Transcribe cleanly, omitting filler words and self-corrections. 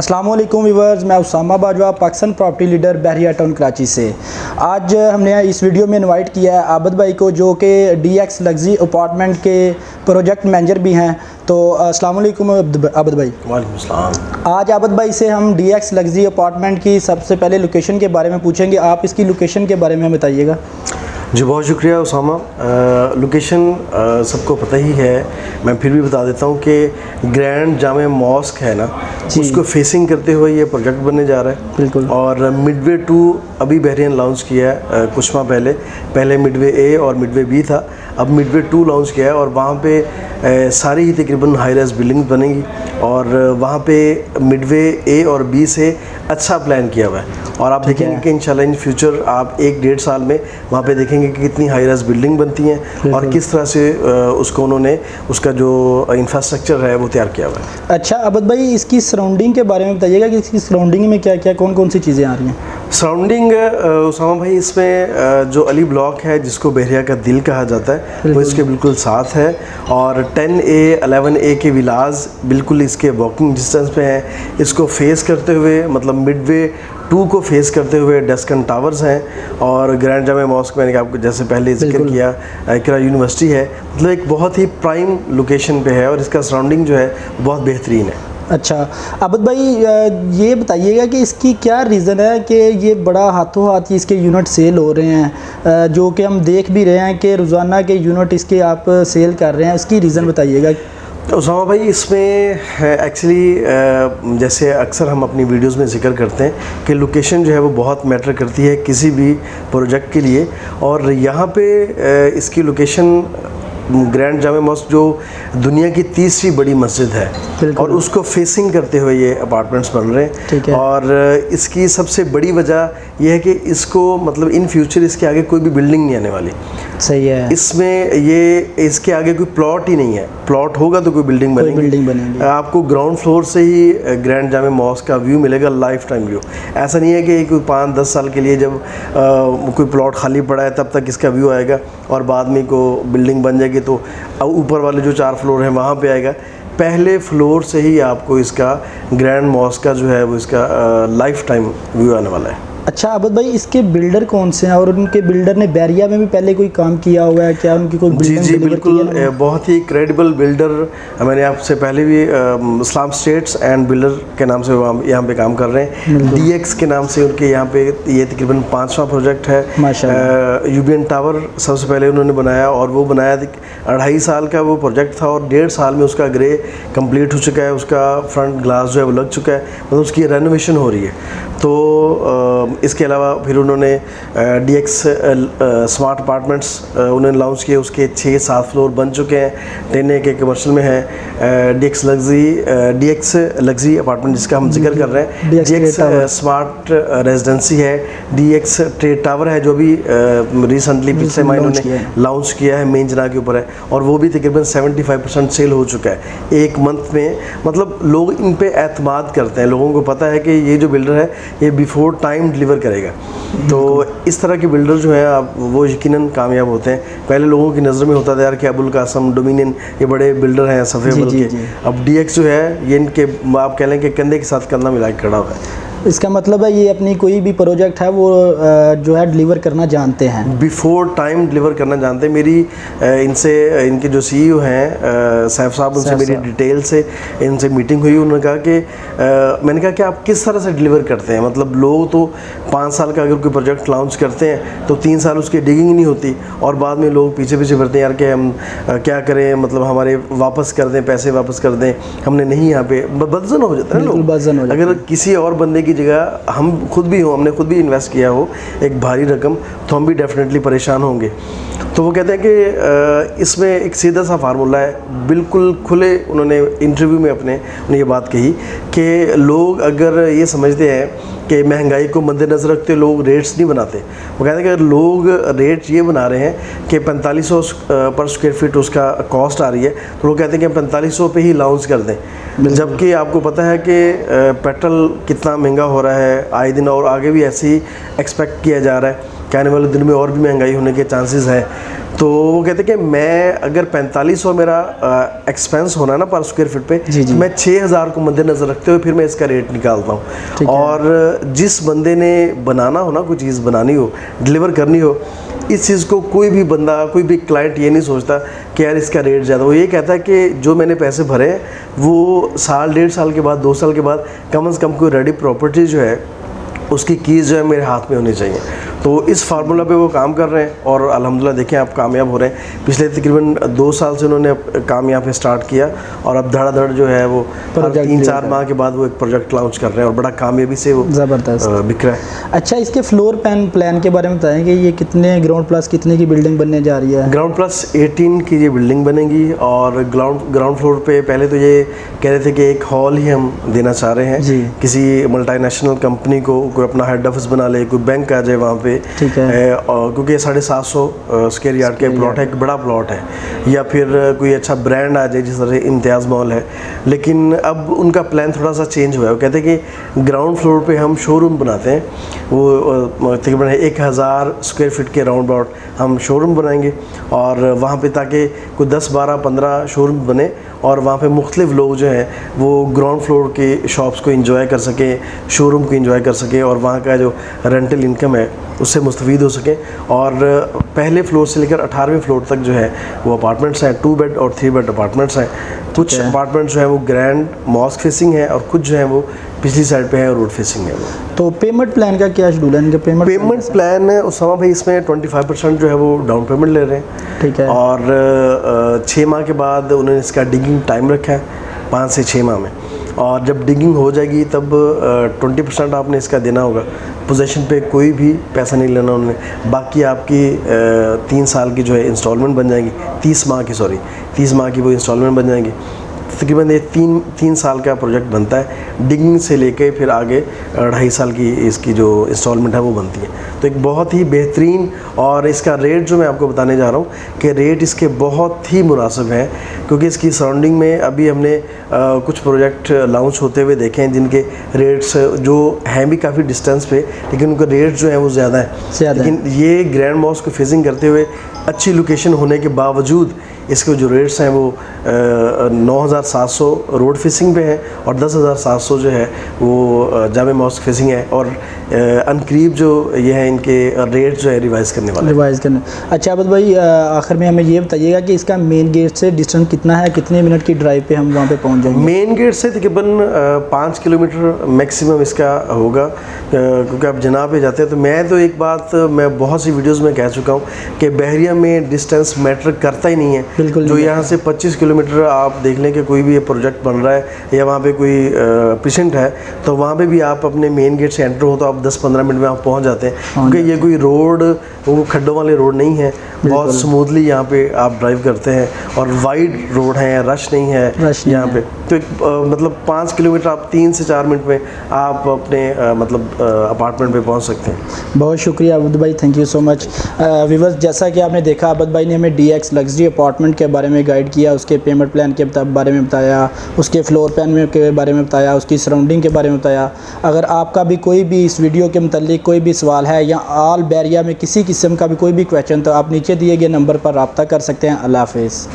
अस्सलाम वालेकुम व्यूअर्स, मैं उसामा बाजवा पाकिस्तान प्रॉपर्टी लीडर बहरिया टाउन कराची से। आज हमने इस वीडियो में इनवाइट किया है आबद भाई को, जो कि DX लग्जरी अपार्टमेंट के प्रोजेक्ट मैनेजर भी हैं। तो अस्सलाम वालेकुम आबद भाई। वालेकुम सलाम। आज आबद भाई से हम DX लग्जरी अपार्टमेंट की सबसे पहले लोकेशन के बारे में पूछेंगे। आप इसकी लोकेशन के बारे में बताइएगा। जी बहुत शुक्रिया उसामा। लोकेशन सबको पता ही है, मैं फिर भी बता देता हूँ कि ग्रैंड जामे मॉस्क है ना, उसको फेसिंग करते हुए ये प्रोजेक्ट बनने जा रहा है। बिल्कुल। और मिडवे 2 अभी बहरिया ने लॉन्च किया है कुछ माह पहले मिडवे A और मिडवे B था, अब मिडवे 2 लॉन्च किया है और वहाँ पे सारी ही तकरीबन हाई राइज बिल्डिंग्स बनेंगी और वहाँ पे मिडवे A और B से अच्छा प्लान किया हुआ है। और आप देखेंगे कि इंशाल्लाह इन फ्यूचर आप 1-1.5 साल में वहाँ पे देखेंगे कि कितनी हाई राइज बिल्डिंग बनती हैं और किस तरह से उसको उन्होंने उसका जो इंफ्रास्ट्रक्चर है वो तैयार किया हुआ है। अच्छा आबद भाई, इसकी सराउंडिंग के बारे में बताइएगा कि इसकी सराउंडिंग में क्या क्या कौन सी चीज़ें आ रही हैं। सराउंडिंग उसामा भाई, इसमें जो अली ब्लॉक है जिसको बहरिया का दिल कहा जाता है वो इसके बिल्कुल साथ है और 10A 11A के विलाज बिल्कुल इसके वॉकिंग डिस्टेंस पे हैं। इसको फेस करते हुए मतलब मिडवे 2 को फेस करते हुए डेस्कन टावर्स हैं और ग्रैंड जामे मॉस्क मैंने आपको जैसे पहले जिक्र किया इकरा यूनिवर्सिटी है। मतलब एक बहुत ही प्राइम लोकेशन पे है और इसका सराउंडिंग जो है बहुत बेहतरीन है। अच्छा आबद भाई, ये बताइएगा कि इसकी क्या रीज़न है कि ये बड़ा हाथों हाथ ही इसके यूनिट सेल हो रहे हैं, जो कि हम देख भी रहे हैं कि रोज़ाना के यूनिट इसके आप सेल कर रहे हैं, इसकी रीज़न बताइएगा। उसामा भाई, इसमें एक्चुअली जैसे अक्सर हम अपनी वीडियोस में जिक्र करते हैं कि लोकेशन जो है वो बहुत मैटर करती है किसी भी प्रोजेक्ट के लिए। और यहाँ पे इसकी लोकेशन ग्रैंड जामे मॉस्क जो दुनिया की 3री बड़ी मस्जिद है और उसको फेसिंग करते हुए ये अपार्टमेंट्स बन रहे हैं। और इसकी सबसे बड़ी वजह यह है कि इसको मतलब इन फ्यूचर इसके आगे कोई भी बिल्डिंग नहीं आने वाली। सही है। इसमें ये इसके आगे कोई प्लॉट ही नहीं है, प्लॉट होगा तो कोई बिल्डिंग बनेगी। आपको ग्राउंड फ्लोर से ही ग्रैंड जामे मॉस्क का व्यू मिलेगा, लाइफ टाइम व्यू। ऐसा नहीं है कि कोई 5-10 साल के लिए जब कोई प्लॉट खाली पड़ा है तब तक इसका व्यू आएगा और बाद में को बिल्डिंग बन जाएगी तो ऊपर वाले जो 4 फ्लोर हैं वहाँ पे आएगा। पहले फ्लोर से ही आपको इसका ग्रैंड मॉस्क का जो है वो इसका लाइफ टाइम व्यू आने वाला है। अच्छा आबद भाई, इसके बिल्डर कौन से हैं और उनके बिल्डर ने बहरिया में भी पहले कोई काम किया हुआ है क्या? उनकी कोई जी बिल्कुल, बहुत ही क्रेडिबल बिल्डर। मैंने आपसे पहले भी इस्लाम स्टेट्स एंड बिल्डर के नाम से यहाँ पे काम कर रहे हैं। DX के नाम से उनके यहाँ पे ये तकरीबन 5वां प्रोजेक्ट है। UBN टावर सबसे पहले उन्होंने बनाया और वो बनाया 2.5 साल का वो प्रोजेक्ट था और 1.5 साल में उसका ग्रे कंप्लीट हो चुका है, उसका फ्रंट ग्लास जो है वो लग चुका है, मतलब उसकी रेनोवेशन हो रही है। तो इसके अलावा फिर उन्होंने DX स्मार्ट अपार्टमेंट्स उन्होंने लॉन्च किए, उसके 6-7 फ्लोर बन चुके हैं। 10A के कमर्शियल में है। DX लग्जरी अपार्टमेंट जिसका हम जिक्र कर रहे हैं, DX स्मार्ट रेजिडेंसी है, DX ट्रेड टावर है जो भी रिसेंटली पिछले महीने उन्होंने लॉन्च किया है, मेन जना के ऊपर है और वो भी तकरीबन 75% सेल हो चुका है 1 मंथ में। मतलब लोग इन पे एतमाद करते हैं, लोगों को पता है कि ये जो बिल्डर है ये बिफोर टाइम डिलीवर करेगा। तो इस तरह के बिल्डर जो हैं आप वो यकीनन कामयाब होते हैं। पहले लोगों की नज़र में होता था यार कि अबुल कासम, डोमिनियन, ये बड़े बिल्डर हैं सफ़ेद के। अब DX जो है ये इनके आप कह लें कि कंधे के साथ कंधा मिला के खड़ा हुआ है। इसका मतलब है ये अपनी कोई भी प्रोजेक्ट है वो जो है डिलीवर करना जानते हैं, बिफोर टाइम डिलीवर करना जानते हैं। मेरी इनसे इनके जो CEO हैं सैफ साहब, उनसे मेरी डिटेल से इनसे मीटिंग हुई। उन्होंने कहा कि मैंने कहा कि आप किस तरह से डिलीवर करते हैं। मतलब लोग तो 5 साल का अगर कोई प्रोजेक्ट लॉन्च करते हैं तो 3 साल उसकी डिगिंग नहीं होती और बाद में लोग पीछे फिरते हैं यार कि हम क्या करें, मतलब हमारे वापस कर दें, पैसे वापस कर दें, हमने नहीं यहाँ पे बदजन हो जाता है ना लोग। अगर किसी और बंदे की जगह हम खुद भी हो, हमने खुद भी इन्वेस्ट किया हो एक भारी रकम, तो हम भी डेफिनेटली परेशान होंगे। तो वो कहते हैं कि इसमें एक सीधा सा फार्मूला है, बिल्कुल खुले उन्होंने इंटरव्यू में उन्होंने ये बात कही कि लोग अगर ये समझते हैं कि महंगाई को मद्देनज़र रखते लोग रेट्स नहीं बनाते। वो कहते हैं कि अगर लोग रेट ये बना रहे हैं कि 4500 पर स्क्वायर फीट उसका कॉस्ट आ रही है तो लोग कहते हैं कि 4500 पे ही लॉन्च कर दें, जबकि आपको पता है कि पेट्रोल कितना महंगा हो रहा है आए दिन और आगे भी ऐसे ही एक्सपेक्ट किया जा रहा है। कि आने वाले दिन में और भी महंगाई होने के चांसेस हैं। तो वो कहते हैं कि मैं अगर 4500 मेरा एक्सपेंस होना है ना पर स्क्वायर फीट पे, जी, जी। मैं 6000 को मद्देनज़र रखते हुए फिर मैं इसका रेट निकालता ठीक हूँ। है। और जिस बंदे ने बनाना हो ना, कोई चीज़ बनानी हो, डिलीवर करनी हो, इस चीज़ को कोई भी बंदा, कोई भी क्लाइंट ये नहीं सोचता कि यार इसका रेट ज़्यादा। वो ये कहता है कि जो मैंने पैसे भरे हैं वो साल, 1.5 साल के बाद, 2 साल के बाद कम से कम कोई रेडी प्रॉपर्टी जो है उसकी कीज़ जो है मेरे हाथ में होनी चाहिए। तो इस फार्मूला पे वो काम कर रहे हैं और अल्हम्दुलिल्लाह देखें आप कामयाब हो रहे हैं। पिछले तकरीबन 2 साल से उन्होंने काम यहाँ पे स्टार्ट किया और अब धड़ाधड़ जो है वो हर 3-4 माह के बाद वो एक प्रोजेक्ट लॉन्च कर रहे हैं और बड़ा कामयाबी से वो ज़बरदस्त बिक रहा है। अच्छा, इसके फ्लोर प्लान के बारे में बताएं कि ये कितने ग्राउंड प्लस कितने की बिल्डिंग बनने जा रही है? ग्राउंड प्लस 18 की ये बिल्डिंग बनेगी और ग्राउंड फ्लोर पे पहले तो ये कह रहे थे कि एक हॉल ही हम देना चाह रहे हैं जी। किसी मल्टीनेशनल कंपनी को, कोई अपना हेड ऑफिस बना ले, कोई बैंक आ जाए वहाँ पे। ठीक है। और क्योंकि 750 स्क्वायर यार्ड का प्लॉट है, एक बड़ा प्लॉट है, या फिर कोई अच्छा ब्रांड आ जाए जिस तरह इम्तियाज़ मॉल है। लेकिन अब उनका प्लान थोड़ा सा चेंज हुआ है। वो कहते हैं कि ग्राउंड फ्लोर पे हम शोरूम बनाते हैं, वो तकरीबन 1000 स्क्वायर फीट के राउंड अबाउट हम शोरूम बनाएंगे और वहाँ पे ताकि कोई 10, 12, 15 शोरूम बने और वहाँ पे मुख्तलिफ लोग जो हैं वो ग्राउंड फ्लोर के शॉप्स को इंजॉय कर सकें, शोरूम को इंजॉय कर सकें और वहाँ का जो रेंटल इनकम है उससे मुस्तफ़ीद हो सकें। और पहले फ्लोर से लेकर 18वें फ्लोर तक जो है वो अपार्टमेंट्स हैं, 2 बेड और 3 बेड अपार्टमेंट्स हैं। कुछ अपार्टमेंट्स जो है वो ग्रैंड मॉस्क फेसिंग है और कुछ जो है वो पिछली साइड पे है और रोड फेसिंग है वो। तो पेमेंट प्लान का क्या शेड्यूल है इनका? पेमेंट प्लान है उसामा भाई, इसमें 25% जो है वो डाउन पेमेंट ले रहे हैं। ठीक है। और 6 माह के बाद उन्होंने इसका डिगिंग टाइम रखा है 5 से 6 माह में, और जब डिगिंग हो जाएगी तब 20% आपने इसका देना होगा। पोजेशन पे कोई भी पैसा नहीं लेना उन्होंने। बाकी आपकी 3 साल की जो है इंस्टॉलमेंट बन जाएगी, 30 माह की वो इंस्टॉलमेंट बन जाएंगी। तकरीबन ये 3 साल का प्रोजेक्ट बनता है, डिगिंग से लेके फिर आगे 2.5 साल की इसकी जो इंस्टॉलमेंट है वो बनती है। तो एक बहुत ही बेहतरीन, और इसका रेट जो मैं आपको बताने जा रहा हूँ कि रेट इसके बहुत ही मुनासिब हैं, क्योंकि इसकी सराउंडिंग में अभी हमने कुछ प्रोजेक्ट लॉन्च होते हुए देखे हैं जिनके रेट्स जो हैं भी काफ़ी डिस्टेंस पे, लेकिन उनका रेट जो है वो ज़्यादा है। लेकिन ये ग्रैंड मॉस्क को फेसिंग करते हुए अच्छी लोकेशन होने के बावजूद इसके जो रेट्स हैं वो 9700 रोड फेसिंग पे है और 10700 जो है वो जामे मॉस्क फेसिंग है। और अनकरीब जो ये है इनके रेट जो है रिवाइज़ करने। अच्छा आबिद भाई, आखिर में हमें ये बताइएगा कि इसका मेन गेट से डिस्टेंस कितना है, कितने मिनट की ड्राइव पे हम वहाँ पे पहुँच जाएंगे? मेन गेट से तकरीबन 5 किलोमीटर मैक्सिमम इसका होगा, क्योंकि आप जनाब पे जाते हैं। तो मैं तो एक बात मैं बहुत सी वीडियोज़ में कह चुका हूँ कि बहरिया में डिस्टेंस मैटर करता ही नहीं है। बिल्कुल। जो यहाँ से 25 किलोमीटर आप देख लें कि कोई भी प्रोजेक्ट बन रहा है या वहाँ पे कोई पेशेंट है, तो वहाँ पे भी आप अपने मेन गेट से एंटर हो तो आप 10-15 मिनट में आप पहुँच जाते हैं, क्योंकि ये कोई रोड वो खड्डों वाले रोड नहीं है, बहुत स्मूथली यहाँ पे आप ड्राइव करते हैं और वाइड रोड है, रश नहीं है यहाँ पे। तो मतलब 5 किलोमीटर आप 3 से 4 मिनट में आप अपने मतलब अपार्टमेंट पे पहुँच सकते हैं। बहुत शुक्रिया आबिद भाई, thank you so much. Viewers, जैसा कि आपने देखा आबिद भाई ने हमें DX लग्जरी अपार्टमेंट के बारे में गाइड किया, उसके पेमेंट प्लान के बारे में बताया, उसके फ्लोर प्लान के बारे में बताया, उसकी सराउंडिंग के बारे में बताया। अगर आपका भी कोई भी इस वीडियो के मतलब कोई भी सवाल है या ऑल बहरिया में किसी किस्म का भी कोई भी क्वेश्चन, तो आप नीचे दिए गए नंबर पर रब्ता कर सकते हैं। अल्लाह हाफिज़।